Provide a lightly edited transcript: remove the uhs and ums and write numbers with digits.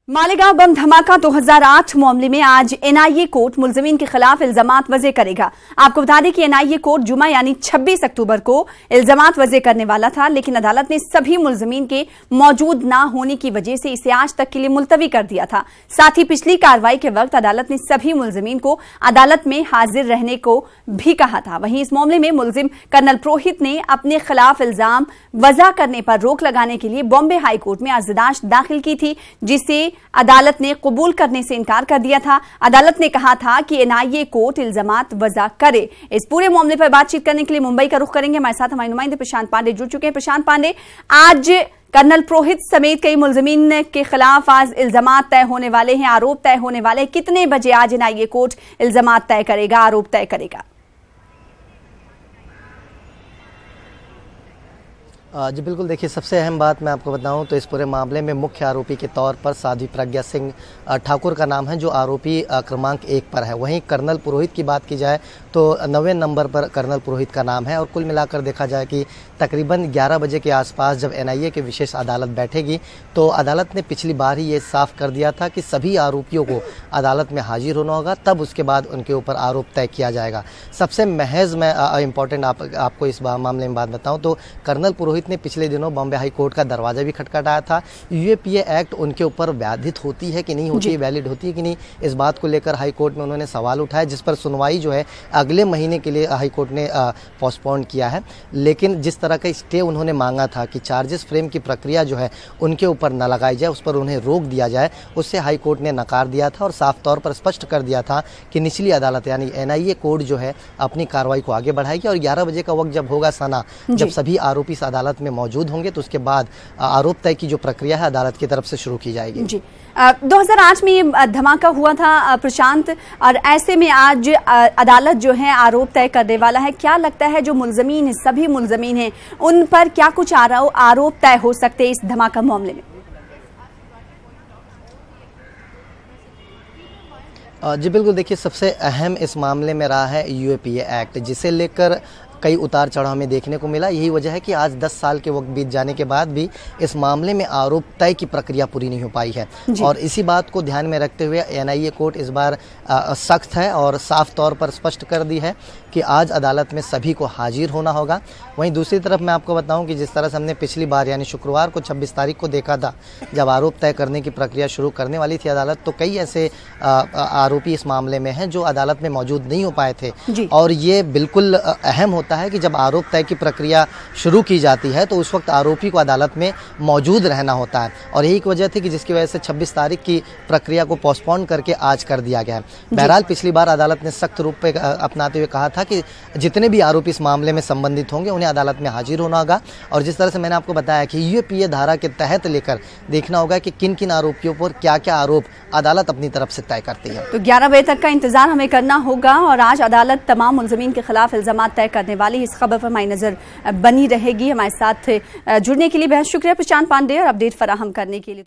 मालेगांव बम धमाका 2008 मामले में आज एनआईए कोर्ट मुलजिमीन के खिलाफ इल्जामात वज़े करेगा। आपको बता दें कि एनआईए कोर्ट जुमा यानी 26 अक्टूबर को इल्जामात वज़े करने वाला था, लेकिन अदालत ने सभी मुलजिमीन के मौजूद न होने की वजह से इसे आज तक के लिए मुलतवी कर दिया था। साथ ही पिछली कार्रवाई के वक्त अदालत ने सभी मुलजिमीन को अदालत में हाजिर रहने को भी कहा था। वहीं इस मामले में मुलजिम कर्नल पुरोहित ने अपने खिलाफ इल्जाम वज़ा करने पर रोक लगाने के लिए बॉम्बे हाई कोर्ट में अर्जदाश्त दाखिल की थी, जिसे अदालत ने कबूल करने से इनकार कर दिया था। अदालत ने कहा था कि एनआईए कोर्ट इल्जामात वज़ा करे। इस पूरे मामले पर बातचीत करने के लिए मुंबई का रुख करेंगे। हमारे साथ हमारे नुमाइंदे प्रशांत पांडे जुड़ चुके हैं। प्रशांत पांडे, आज कर्नल पुरोहित समेत कई मुलजिमीन के खिलाफ आज इल्जामात तय होने वाले हैं, आरोप तय होने वाले हैं। कितने बजे आज एनआईए कोर्ट इल्जामात तय करेगा, आरोप तय करेगा? जी बिल्कुल, देखिए सबसे अहम बात मैं आपको बताऊं तो इस पूरे मामले में मुख्य आरोपी के तौर पर साध्वी प्रज्ञा सिंह ठाकुर का नाम है, जो आरोपी क्रमांक 1 पर है। वहीं कर्नल पुरोहित की बात की जाए तो 9वें नंबर पर कर्नल पुरोहित का नाम है। और कुल मिलाकर देखा जाए कि तकरीबन 11 बजे के आसपास जब एनआईए की विशेष अदालत बैठेगी तो अदालत ने पिछली बार ही ये साफ कर दिया था कि सभी आरोपियों को अदालत में हाजिर होना होगा, तब उसके बाद उनके ऊपर आरोप तय किया जाएगा। सबसे महज मैं इम्पोर्टेंट आपको इस मामले में बात बताऊँ तो कर्नल पुरोहित ने पिछले दिनों बॉम्बे हाई कोर्ट का दरवाजा भी खटखटाया था। यूएपीए एक्ट उनके ऊपर व्याधित होती है कि नहीं होती है, वैलिड होती है कि नहीं, इस बात को लेकर हाई कोर्ट में उन्होंने सवाल उठाया, जिस पर सुनवाई जो है अगले महीने के लिए हाई कोर्ट ने पोस्टपोन किया है। लेकिन जिस तरह का स्टे उन्होंने मांगा था कि चार्जेस फ्रेम की प्रक्रिया जो है उनके ऊपर न लगाई जाए, उस पर उन्हें रोक दिया जाए, उससे हाई कोर्ट ने नकार दिया था और साफ तौर पर स्पष्ट कर दिया था कि निचली अदालत यानी एनआईए कोर्ट जो है अपनी कार्रवाई को आगे बढ़ाएगी। और 11 बजे का वक्त जब होगा सना, जब सभी आरोपी इस अदालत में मौजूद होंगे तो उसके बाद आरोप तय की जो प्रक्रिया है अदालत की तरफ से शुरू की जाएगी। जी 2008 में ये धमाका हुआ था प्रशांत, और ऐसे में आज अदालत जो है आरोप तय करने वाला है। क्या लगता है जो मुलजमीन है, सभी मुलजमीन हैं, उन पर क्या कुछ आरोप तय हो सकते हैं इस धमाका मामले में? जी बिल्कुल, देखिए सबसे अहम इस मामले में रहा है यूएपीए एक्ट, जिसे लेकर कई उतार चढ़ाव में देखने को मिला। यही वजह है कि आज 10 साल के वक्त बीत जाने के बाद भी इस मामले में आरोप तय की प्रक्रिया पूरी नहीं हो पाई है। और इसी बात को ध्यान में रखते हुए एनआईए कोर्ट इस बार सख्त है और साफ तौर पर स्पष्ट कर दी है कि आज अदालत में सभी को हाजिर होना होगा। वहीं दूसरी तरफ मैं आपको बताऊं कि जिस तरह से हमने पिछली बार यानी शुक्रवार को 26 तारीख को देखा था, जब आरोप तय करने की प्रक्रिया शुरू करने वाली थी अदालत, तो कई ऐसे आरोपी इस मामले में हैं जो अदालत में मौजूद नहीं हो पाए थे। और ये बिल्कुल अहम होता है कि जब आरोप तय की प्रक्रिया शुरू की जाती है तो उस वक्त आरोपी को अदालत में मौजूद रहना होता है। और यही एक वजह थी कि जिसकी वजह से 26 तारीख की प्रक्रिया को पोस्टपोन करके आज कर दिया गया है। बहरहाल पिछली बार अदालत ने सख्त रूप पे अपनाते हुए कहा था कि जितने भी आरोपी इस मामले में संबंधित होंगे उन्हें अदालत में हाजिर होना होगा। और जिस तरह से मैंने आपको बताया कि यूएपीए धारा के तहत लेकर देखना होगा कि किन किन आरोपियों पर क्या क्या आरोप अदालत अपनी तरफ से तय करती है। तो 11 बजे तक का इंतजार हमें करना होगा और आज अदालत तमाम मुलजिमीन के खिलाफ इल्जामात तय करने वाली। इस खबर पर हमारी नजर बनी रहेगी। हमारे साथ जुड़ने के लिए बेहद शुक्रिया प्रशांत पांडे और अपडेट फराहम करने के लिए।